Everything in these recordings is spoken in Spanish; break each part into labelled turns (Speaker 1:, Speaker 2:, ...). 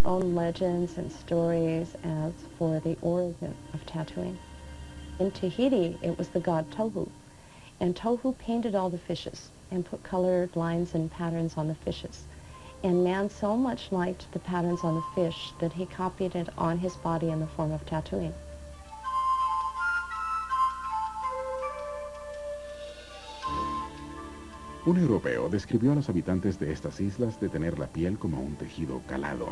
Speaker 1: own legends and stories as for the origin of tattooing. In Tahiti, it was the god Tohu, and Tohu painted all the fishes and put colored lines and patterns on the fishes. And man so much liked the patterns on the fish that he copied it on his body in the form of tattooing.
Speaker 2: Un europeo describió a los habitantes de estas islas de tener la piel como un tejido calado.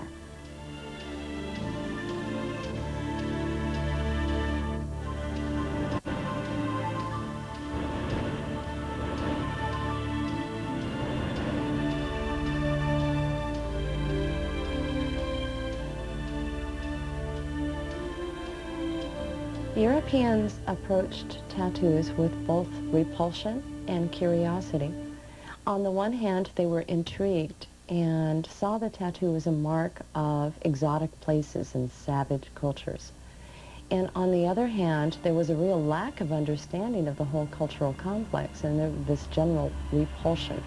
Speaker 1: Europeans approached tattoos with both repulsion and curiosity. On the one hand, they were intrigued and saw the tattoo as a mark of exotic places and savage cultures. And on the other hand, there was a real lack of understanding of the whole cultural complex and this general repulsion.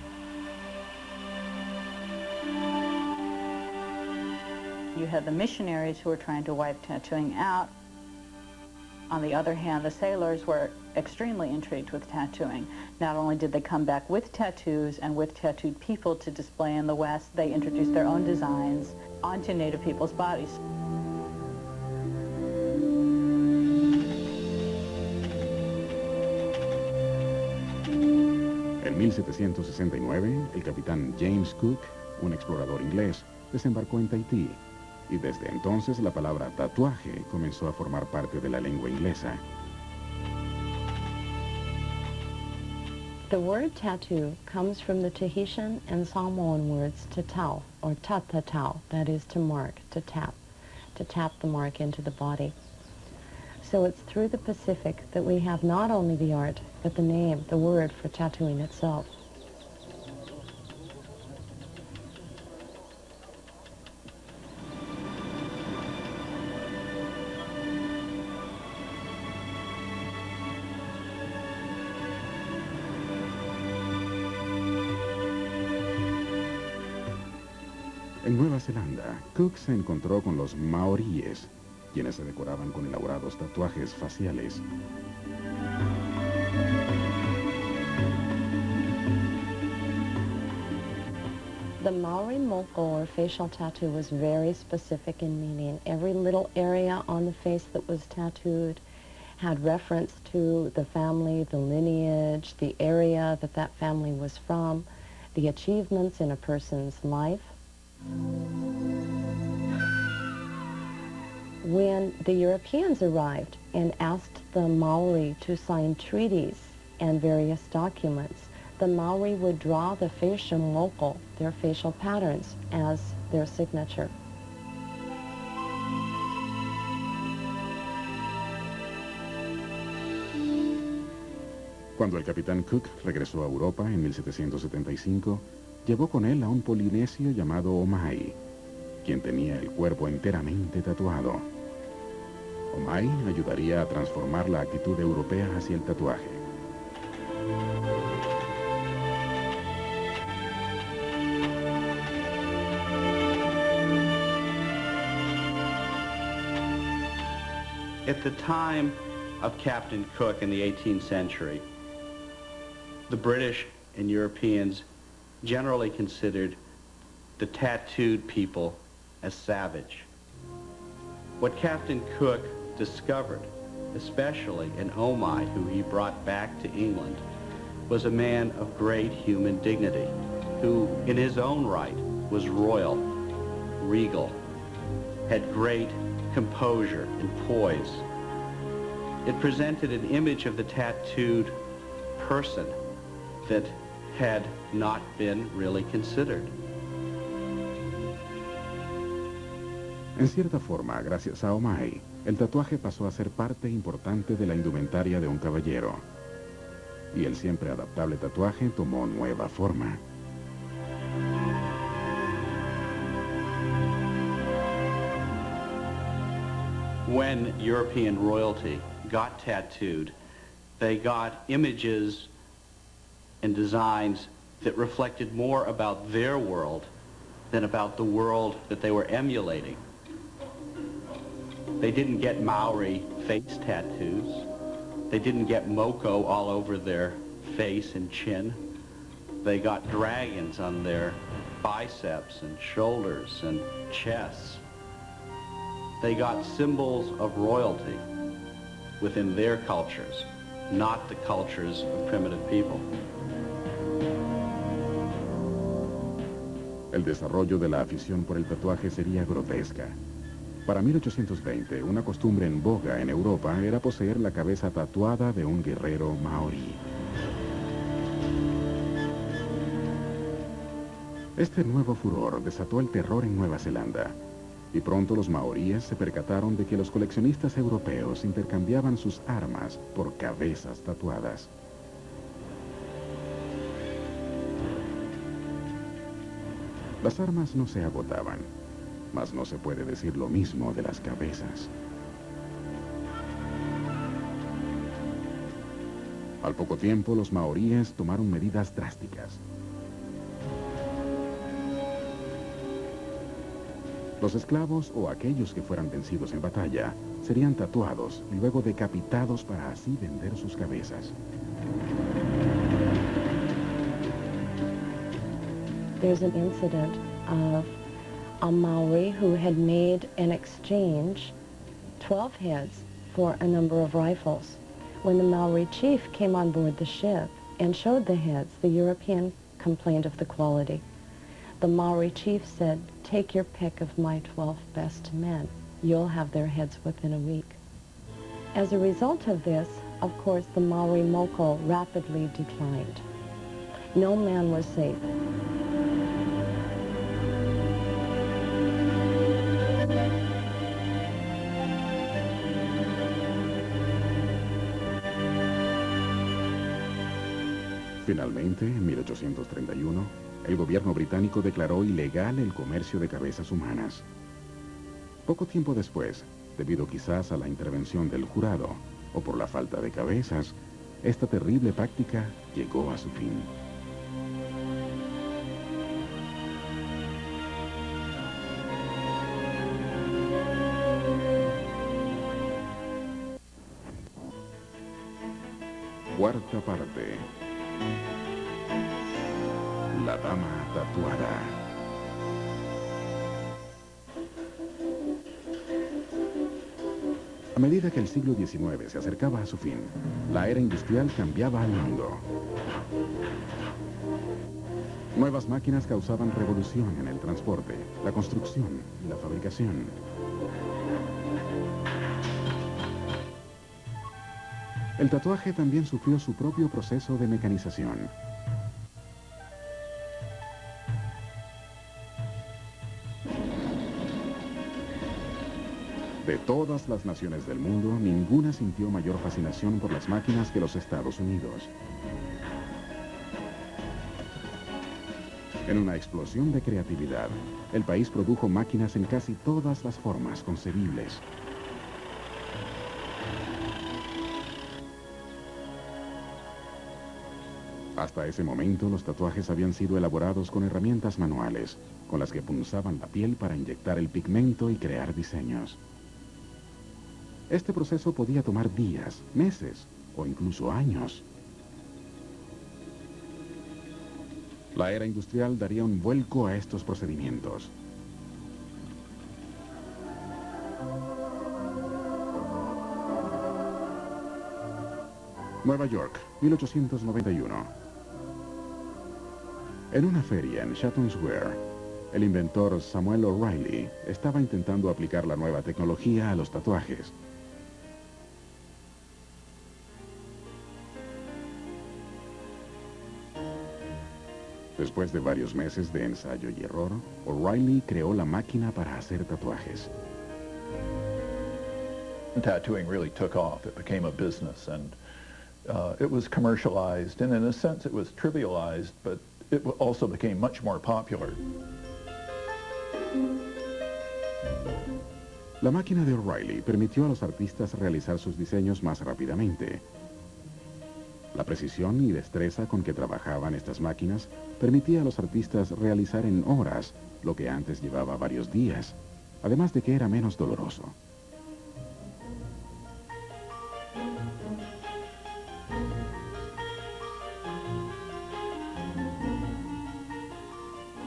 Speaker 3: You had the missionaries who were trying to wipe tattooing out. On the other hand, the sailors were extremely intrigued with tattooing. Not only did they come back with tattoos and with tattooed people to display in the West, they introduced their own designs onto native people's bodies.
Speaker 2: En 1769, el capitán James Cook, un explorador inglés, desembarcó en Tahití, y desde entonces la palabra tatuaje comenzó a formar parte de la lengua inglesa.
Speaker 1: The word tattoo comes from the Tahitian and Samoan words tatau, or tatatau, that is to mark, to tap the mark into the body. So it's through the Pacific that we have not only the art, but the name, the word for tattooing itself.
Speaker 2: En Nueva Zelanda, Cook se encontró con los maoríes, quienes se decoraban con elaborados tatuajes faciales.
Speaker 1: The Maori moko, or facial tattoo, was very specific in meaning. Every little area on the face that was tattooed had reference to the family, the lineage, the area that that family was from, the achievements in a person's life. When the Europeans arrived and asked the Maori to sign treaties and various documents, the Maori would draw the facial moko, their facial patterns, as their signature.
Speaker 2: Cuando el capitán Cook regresó a Europa en 1775, llevó con él a un polinesio llamado Omai, quien tenía el cuerpo enteramente tatuado. Omai ayudaría a transformar la actitud europea hacia el tatuaje.
Speaker 4: At the time of Captain Cook in the 18th century, the British and Europeans generally considered the tattooed people as savage. What Captain Cook discovered, especially in Omai, who he brought back to England, was a man of great human dignity, who in his own right was royal, regal, had great composure and poise. It presented an image of the tattooed person that had not been really considered.
Speaker 2: En cierta forma, gracias a Omai, el tatuaje pasó a ser parte importante de la indumentaria de un caballero. Y el siempre adaptable tatuaje tomó nueva forma.
Speaker 4: When European royalty got tattooed, they got images and designs that reflected more about their world than about the world that they were emulating. They didn't get Maori face tattoos. They didn't get Moko all over their face and chin. They got dragons on their biceps and shoulders and chests. They got symbols of royalty within their cultures, not the cultures of primitive people.
Speaker 2: El desarrollo de la afición por el tatuaje sería grotesca. Para 1820, una costumbre en boga en Europa era poseer la cabeza tatuada de un guerrero maorí. Este nuevo furor desató el terror en Nueva Zelanda, y pronto los maoríes se percataron de que los coleccionistas europeos intercambiaban sus armas por cabezas tatuadas. Las armas no se agotaban, mas no se puede decir lo mismo de las cabezas. Al poco tiempo, los maoríes tomaron medidas drásticas. Los esclavos o aquellos que fueran vencidos en batalla serían tatuados y luego decapitados para así vender sus cabezas.
Speaker 1: There's an incident of a Maori who had made an exchange 12 heads for a number of rifles. When the Maori chief came on board the ship and showed the heads, the European complained of the quality. The Maori chief said, "Take your pick of my 12 best men. You'll have their heads within a week." As a result of this, of course, the Maori Moko rapidly declined. No man was safe.
Speaker 2: Finalmente, en 1831, el gobierno británico declaró ilegal el comercio de cabezas humanas. Poco tiempo después, debido quizás a la intervención del jurado o por la falta de cabezas, esta terrible práctica llegó a su fin. Cuarta parte. La dama tatuada. A medida que el siglo XIX se acercaba a su fin, la era industrial cambiaba al mundo. Nuevas máquinas causaban revolución en el transporte, la construcción y la fabricación. El tatuaje también sufrió su propio proceso de mecanización. De todas las naciones del mundo, ninguna sintió mayor fascinación por las máquinas que los Estados Unidos. En una explosión de creatividad, el país produjo máquinas en casi todas las formas concebibles. Hasta ese momento, los tatuajes habían sido elaborados con herramientas manuales, con las que punzaban la piel para inyectar el pigmento y crear diseños. Este proceso podía tomar días, meses o incluso años. La era industrial daría un vuelco a estos procedimientos. Nueva York, 1891. En una feria en Chatham Square, el inventor Samuel O'Reilly estaba intentando aplicar la nueva tecnología a los tatuajes. Después de varios meses de ensayo y error, O'Reilly creó la máquina para hacer tatuajes.
Speaker 5: Tattooing really took off. It became a business, and it was commercialized, and in a sense it was trivialized, but it also became much more popular.
Speaker 2: La máquina de O'Reilly permitió a los artistas realizar sus diseños más rápidamente. La precisión y destreza con que trabajaban estas máquinas permitía a los artistas realizar en horas lo que antes llevaba varios días, además de que era menos doloroso.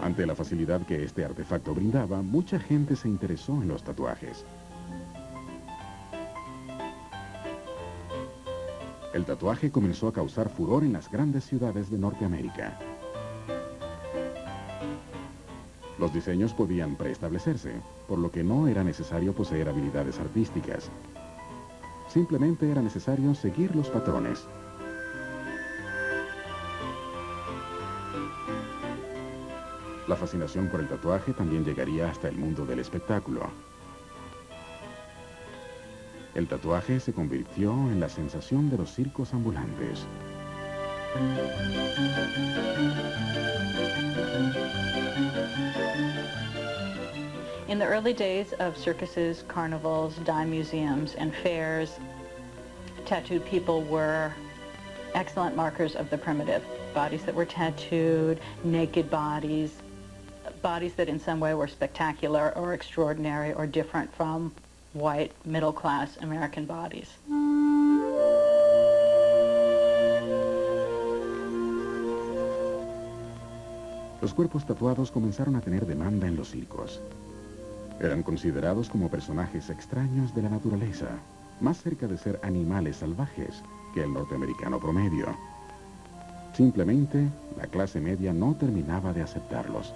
Speaker 2: Ante la facilidad que este artefacto brindaba, mucha gente se interesó en los tatuajes. El tatuaje comenzó a causar furor en las grandes ciudades de Norteamérica. Los diseños podían preestablecerse, por lo que no era necesario poseer habilidades artísticas. Simplemente era necesario seguir los patrones. La fascinación por el tatuaje también llegaría hasta el mundo del espectáculo. El tatuaje se convirtió en la sensación de los circos ambulantes.
Speaker 3: In the early days of circuses, carnivals, dime museums, and fairs, tattooed people were excellent markers of the primitive. Bodies that were tattooed, naked bodies, bodies that in some way were spectacular or extraordinary or different from white, middle-class American bodies.
Speaker 2: Los cuerpos tatuados comenzaron a tener demanda en los circos. Eran considerados como personajes extraños de la naturaleza, más cerca de ser animales salvajes que el norteamericano promedio. Simplemente, la clase media no terminaba de aceptarlos.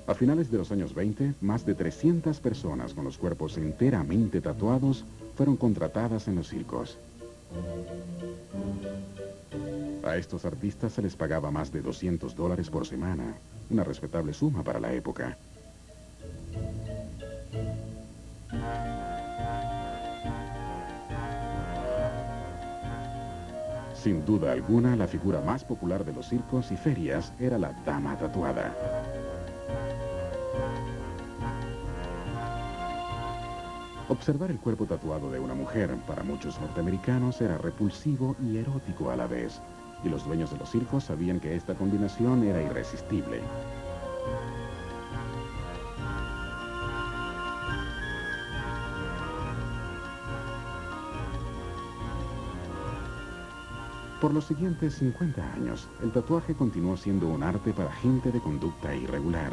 Speaker 2: A finales de los años 20, más de 300 personas con los cuerpos enteramente tatuados fueron contratadas en los circos. A estos artistas se les pagaba más de $200 por semana, una respetable suma para la época. Sin duda alguna, la figura más popular de los circos y ferias era la dama tatuada. Observar el cuerpo tatuado de una mujer para muchos norteamericanos era repulsivo y erótico a la vez, y los dueños de los circos sabían que esta combinación era irresistible. Por los siguientes 50 años, el tatuaje continuó siendo un arte para gente de conducta irregular.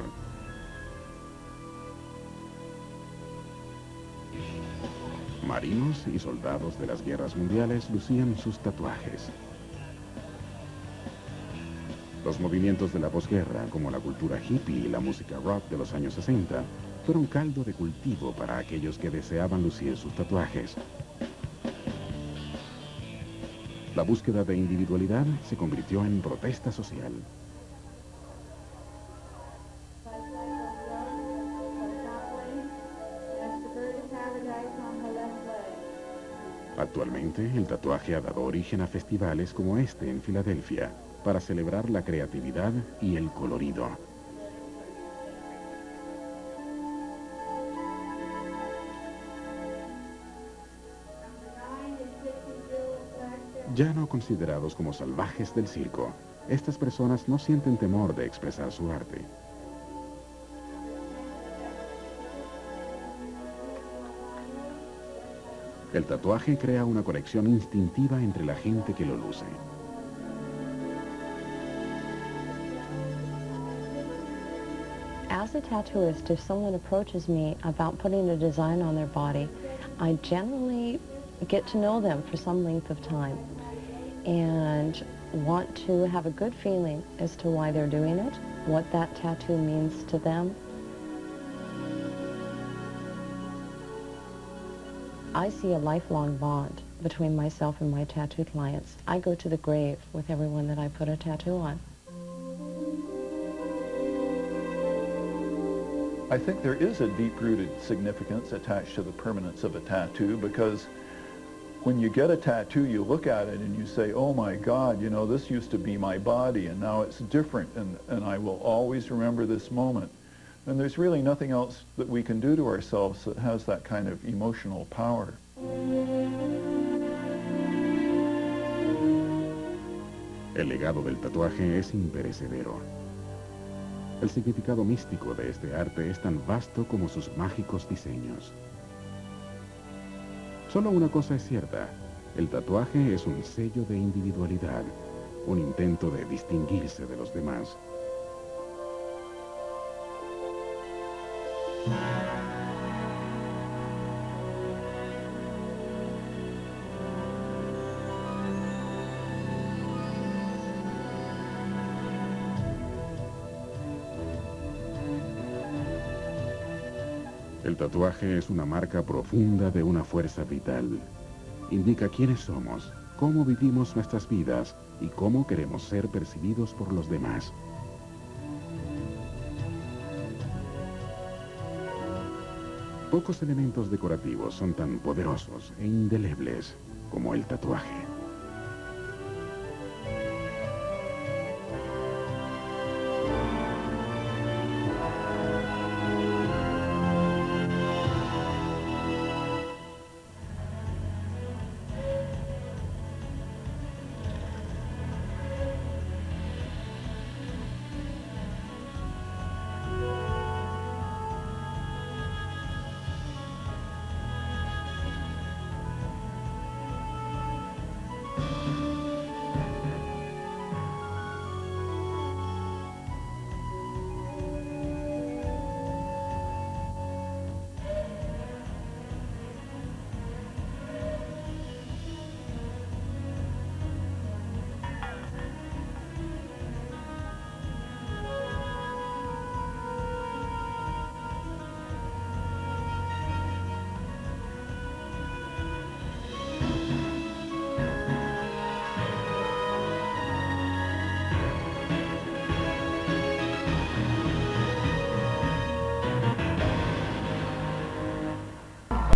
Speaker 2: Marinos y soldados de las guerras mundiales lucían sus tatuajes. Los movimientos de la posguerra, como la cultura hippie y la música rock de los años 60, fueron caldo de cultivo para aquellos que deseaban lucir sus tatuajes. La búsqueda de individualidad se convirtió en protesta social. Actualmente, el tatuaje ha dado origen a festivales como este en Filadelfia, para celebrar la creatividad y el colorido. Ya no considerados como salvajes del circo, estas personas no sienten temor de expresar su arte. El tatuaje crea una conexión instintiva entre la gente que lo luce.
Speaker 1: As a tattooist, if someone approaches me about putting a design on their body, I generally get to know them for some length of time and want to have a good feeling as to why they're doing it, what that tattoo means to them. I see a lifelong bond between myself and my tattoo clients. I go to the grave with everyone that I put a tattoo on.
Speaker 5: I think there is a deep-rooted significance attached to the permanence of a tattoo because when you get a tattoo, you look at it and you say, oh my God, you know, this used to be my body and now it's different, and I will always remember this moment. And there's really nothing else that we can do to ourselves that has that kind of emotional power.
Speaker 2: El legado del tatuaje es imperecedero. El significado místico de este arte es tan vasto como sus mágicos diseños. Solo una cosa es cierta, el tatuaje es un sello de individualidad, un intento de distinguirse de los demás. El tatuaje es una marca profunda de una fuerza vital. Indica quiénes somos, cómo vivimos nuestras vidas y cómo queremos ser percibidos por los demás. Pocos elementos decorativos son tan poderosos e indelebles como el tatuaje.